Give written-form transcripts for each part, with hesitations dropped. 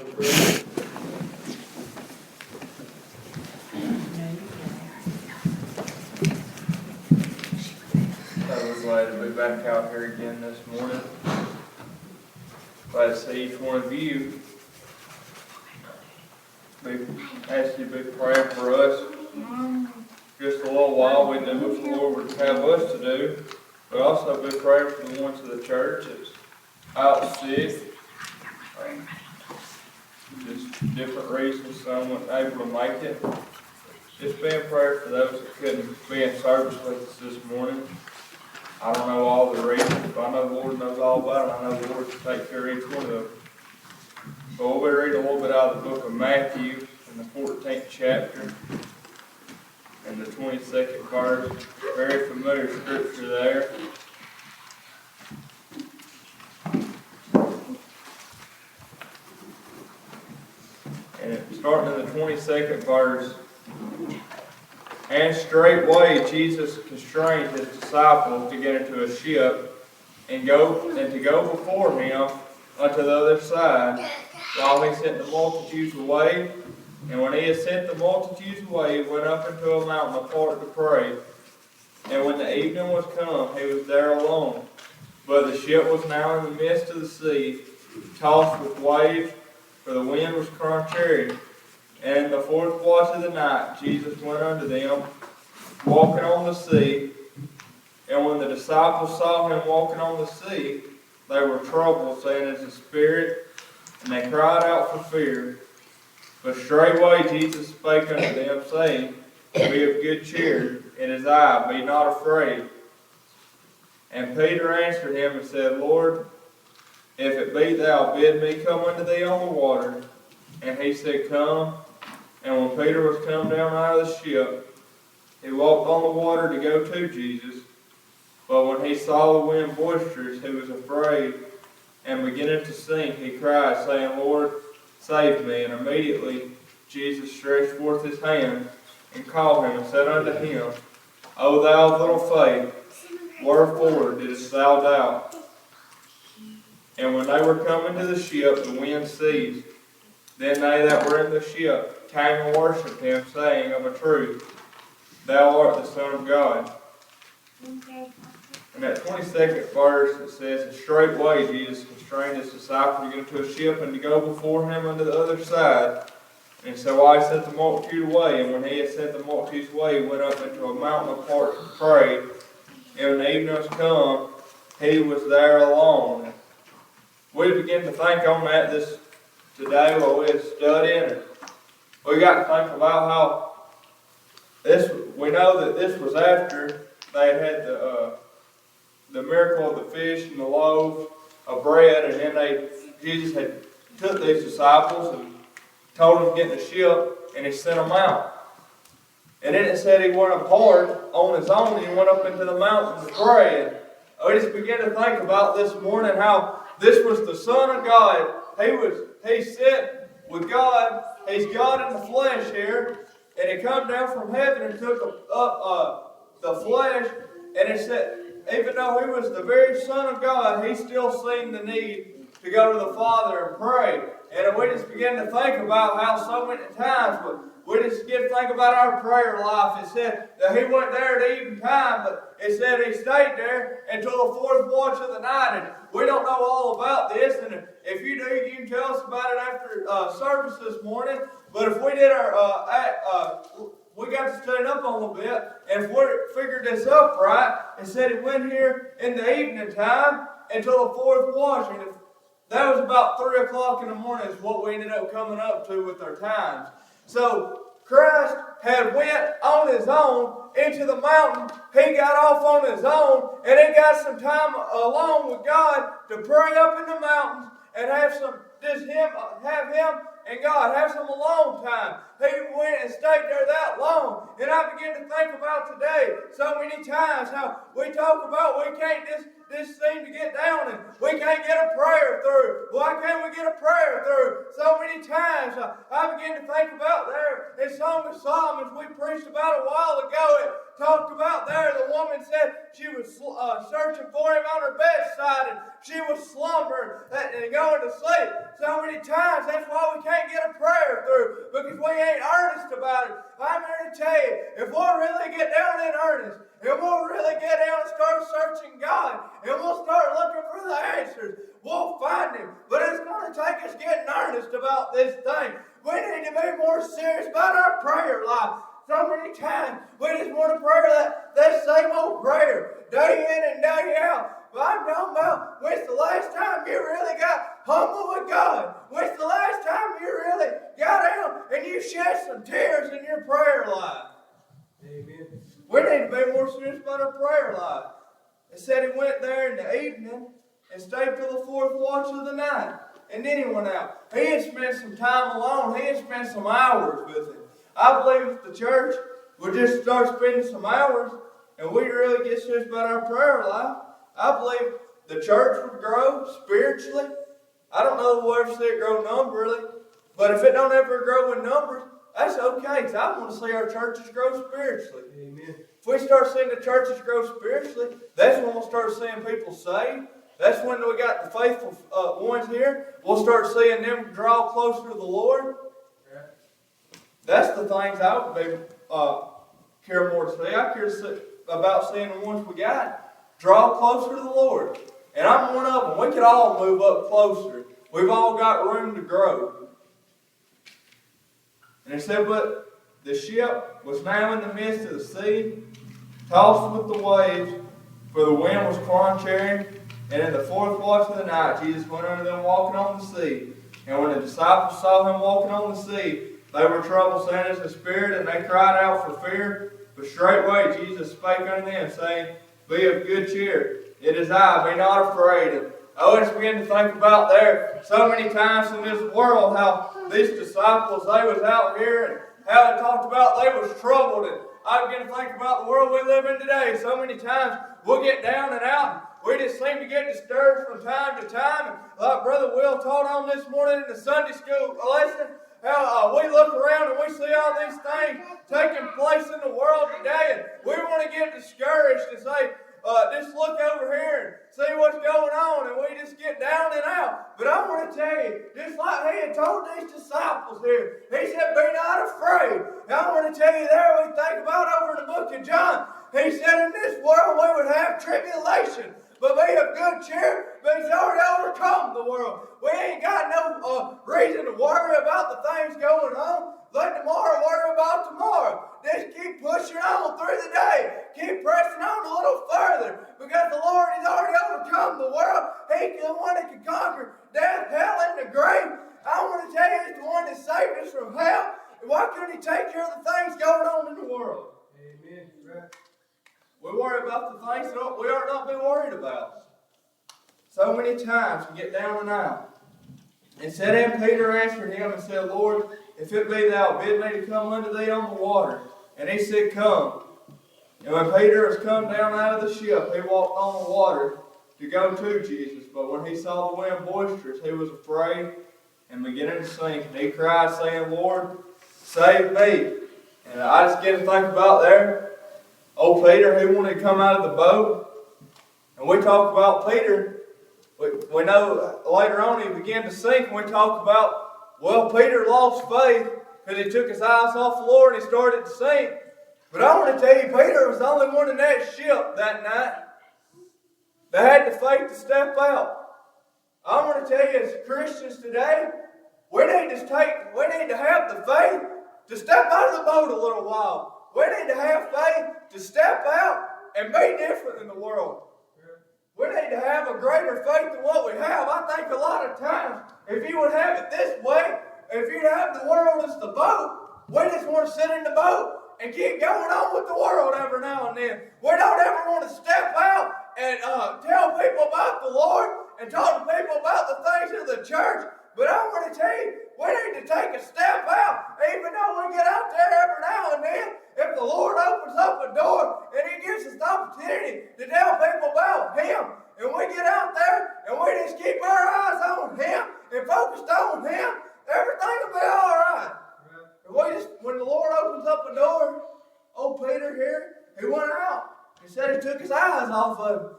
We're glad to be back out here again this morning. Glad to see each one of you. Ask you to be praying for us. Just a little while we do what the Lord would have us to do. But also be praying for the ones of the church that's out sick. Just different reasons some weren't able to make it. Just be in prayer for those that couldn't be in service with us this morning. I don't know all the reasons, but I know the Lord knows all about it. I know the Lord can take care of each one of them. So we'll be reading a little bit out of the book of Matthew in the 14th chapter and the 22nd verse. Very familiar scripture there. And starting in the 22nd verse. And straightway Jesus constrained his disciples to get into a ship and to go before him unto the other side, while he sent the multitudes away. And when he had sent the multitudes away, he went up into a mountain apart to pray. And when the evening was come, he was there alone. But the ship was now in the midst of the sea, tossed with waves, for the wind was contrary. And in the fourth watch of the night, Jesus went unto them, walking on the sea. And when the disciples saw him walking on the sea, they were troubled, saying, "It is a spirit," and they cried out for fear. But straightway Jesus spake unto them, saying, "Be of good cheer, it is I, be not afraid." And Peter answered him and said, "Lord, if it be thou, bid me come unto thee on the water." And he said, "Come." And when Peter was come down out of the ship, he walked on the water to go to Jesus. But when he saw the wind boisterous, he was afraid, and beginning to sink, he cried, saying, "Lord, save me." And immediately Jesus stretched forth his hand and called him and said unto him, "O thou of little faith, wherefore didst thou doubt?" And when they were come into the ship, the wind ceased. Then they that were in the ship came and worshipped him, saying, "Of a truth, thou art the Son of God." In that 22nd verse, it says, "And straightway Jesus constrained his disciples to get into a ship and to go before him unto the other side. And so I sent the multitude away. And when he had sent the multitudes away, he went up into a mountain apart to pray. And when the evening was come, he was there alone." We begin to think on that this today while we're studying it. We got to think about how we know that this was after they had the miracle of the fish and the loaves of bread, and then Jesus had took these disciples and told them to get in the ship, and he sent them out. And then it said he went apart on his own, and he went up into the mountain to pray. And we just began to think about this morning how this was the Son of God. He sent with God. He's God in the flesh here, and he come down from heaven and took up the flesh. And it said, even though he was the very Son of God, he still seen the need to go to the Father and pray. And we just began to think about how so many times we just begin to think about our prayer life. It said that he went there at even time, but it said he stayed there until the fourth watch of the night. And we don't know all about this, and if you do, you can tell us about it after service this morning. But if we did we got to study up a little bit, and if we figured this up right, it said he went here in the evening time until the fourth watch. And if that was about 3 o'clock in the morning is what we ended up coming up to with our times. So Christ had went on his own into the mountain. He got off on his own, and he got some time alone with God to pray up in the mountains and have him and God have some alone time. He went and stayed there that long. And I begin to think about today so many times how we talk about we can't this seem to get down and we can't get a prayer through. Why can't we get a prayer through? So many times times I begin to think about there in Song of Solomon we preached about a while ago. It talked about there the woman said she was searching for him on her bedside and she was slumbering and going to sleep. So many times that's why we can't get a prayer through, because we ain't earnest about it. I'm here to tell you, if we'll really get down in earnest, and we'll really get down and start searching God, and we'll start looking for the answers, we'll find Him. But it's going to take us getting earnest about this thing. We need to be more serious about our prayer life. So many times we just want to pray that same old prayer, day in and day out. But I'm talking about when's the last time you really got humble with God? When's the last time you really got out and you shed some tears in your prayer life? Amen. We need to be more serious about our prayer life. It said he went there in the evening and stayed till the fourth watch of the night. And then he went out. He had spent some time alone. He had spent some hours with him. I believe if the church would just start spending some hours and we really get serious about our prayer life, I believe the church would grow spiritually. I don't know if we'll ever see it grow numberly, but if it don't ever grow in numbers, that's okay, because I want to see our churches grow spiritually. Amen. If we start seeing the churches grow spiritually, that's when we'll start seeing people saved. That's when we got the faithful ones here. We'll start seeing them draw closer to the Lord. That's the things I would be care more to see. I care about seeing the ones we got draw closer to the Lord. And I'm one of them. We could all move up closer. We've all got room to grow. And it said, but the ship was now in the midst of the sea, tossed with the waves, for the wind was contrary. And in the fourth watch of the night, Jesus went unto them walking on the sea. And when the disciples saw him walking on the sea, they were troubled, saying, "It's a spirit," and they cried out for fear. But straightway Jesus spake unto them, saying, "Be of good cheer. It is I, be not afraid." And I just begin to think about there so many times in this world how these disciples, they was out here and how they talked about they was troubled. And I begin to think about the world we live in today. So many times we'll get down and out. We just seem to get disturbed from time to time. And like Brother Will taught on this morning in the Sunday school lesson, how we look around and we see all these things taking place in the world today, and we want to get discouraged and say, just look over here and see what's going on, and we just get down and out. But I want to tell you, just like he had told these disciples here, he said, "Be not afraid." And I want to tell you there, we think about over in the book of John, he said in this world we would have tribulation, but be of good cheer, but he's already overcome the world. We ain't got no reason to worry about the things going on. Let tomorrow worry about tomorrow. Just keep pushing on through the day. Keep pressing on a little further, because the Lord has already overcome the world. He's the one that can conquer death, hell, and the grave. I want to tell you, he's the one that saved us from hell. Why couldn't he take care of the things going on in the world? Amen. Right. We worry about the things that we ought not be worried about. So many times we get down and out. And said, and Peter answered him and said, "Lord, if it be thou, bid me to come unto thee on the water." And he said, "Come." And when Peter was come down out of the ship, he walked on the water to go to Jesus. But when he saw the wind boisterous, he was afraid and beginning to sink. And he cried, saying, "Lord, save me." And I just get to think about there, old Peter, he wanted to come out of the boat. And we talk about Peter. We know later on he began to sink, and we talk about, well, Peter lost faith because he took his eyes off the Lord and he started to sink. But I want to tell you, Peter was the only one in that ship that night that had the faith to step out. I want to tell you, as Christians today, we need to have the faith to step out of the boat a little while. We need to have faith to step out and be different in the world. We need to have a greater faith than what we have. I think a lot of times, if you would have it this way, if you'd have the world as the boat, we just want to sit in the boat and keep going on with the world every now and then. We don't ever want to step out and tell people about the Lord and talk to people about the things of the church. But I want to tell you, we need to take a step out, even though we get out there every now and then. If the Lord opens up a door and He gives us the opportunity to tell people about Him, and we get out there and we just keep our eyes on Him and focused on Him, everything will be his eyes off of him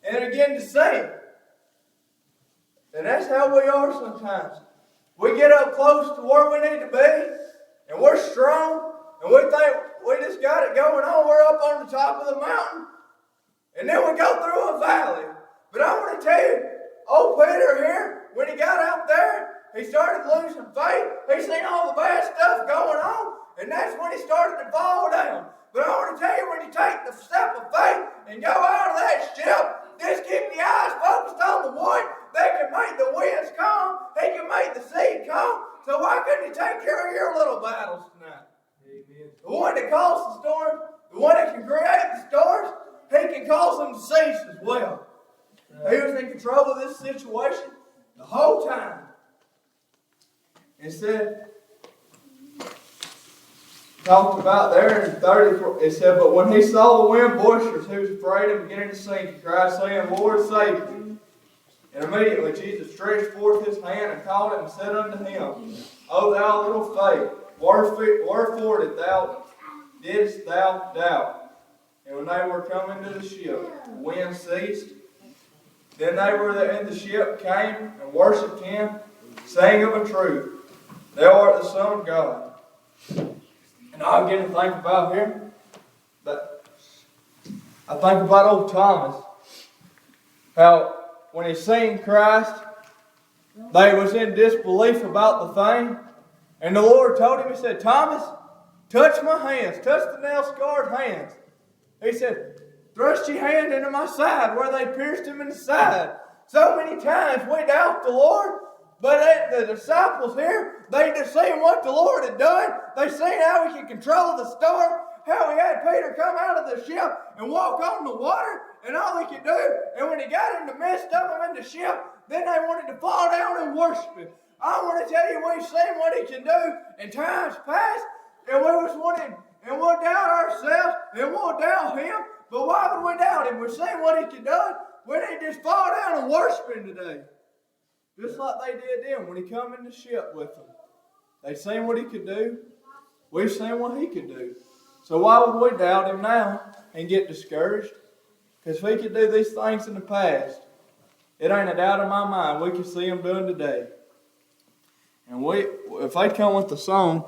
and begin to sink. And that's how we are sometimes. We get up close to where we need to be, and we're strong, and we think we just got it going on. We're up on the top of the mountain, and then we go through a valley. But I want to tell you, old Peter here, when he got out there, he started losing faith. He seen all the bad stuff going on, and that's when he started to fall down. But I want to tell you, when you take the step of faith and go out of that ship, just keep your eyes focused on the one that can make the winds calm. He can make the sea calm. So why couldn't he take care of your little battles tonight? Amen. The one that caused the storm, the one that can create the storms, he can cause them to cease as well. He was in control of this situation the whole time. It said, talked about there in 30, it said, but when he saw the wind boisterous, he was afraid and beginning to sink. He cried, saying, Lord, save me. And immediately Jesus stretched forth his hand and called him and said unto him, O thou little faith, wherefore didst thou doubt? And when they were come into the ship, the wind ceased. Then they were in the ship came and worshipped him, saying of a truth, Thou art the Son of God. And I begin to think about here, that I think about old Thomas, how when he seen Christ, they was in disbelief about the thing, and the Lord told him, he said, Thomas, touch my hands, touch the nail-scarred hands. He said, thrust your hand into my side where they pierced him in the side. So many times we doubt the Lord, but the disciples here, they just seen what the Lord had done. They seen how he could control the storm, how he had Peter come out of the ship and walk on the water, and all he could do. And when he got in the midst of them in the ship, then they wanted to fall down and worship him. I want to tell you, we've seen what he can do in times past, and we was wanting, and we'll doubt ourselves, and we'll doubt him. But why would we doubt him? We've seen what he can do. We need to just fall down and worship him today. Just like they did then when he come in the ship with them. They seen what he could do. We've seen what he could do. So why would we doubt him now and get discouraged? Because if he could do these things in the past, it ain't a doubt in my mind we can see him doing today. And if they come with the song,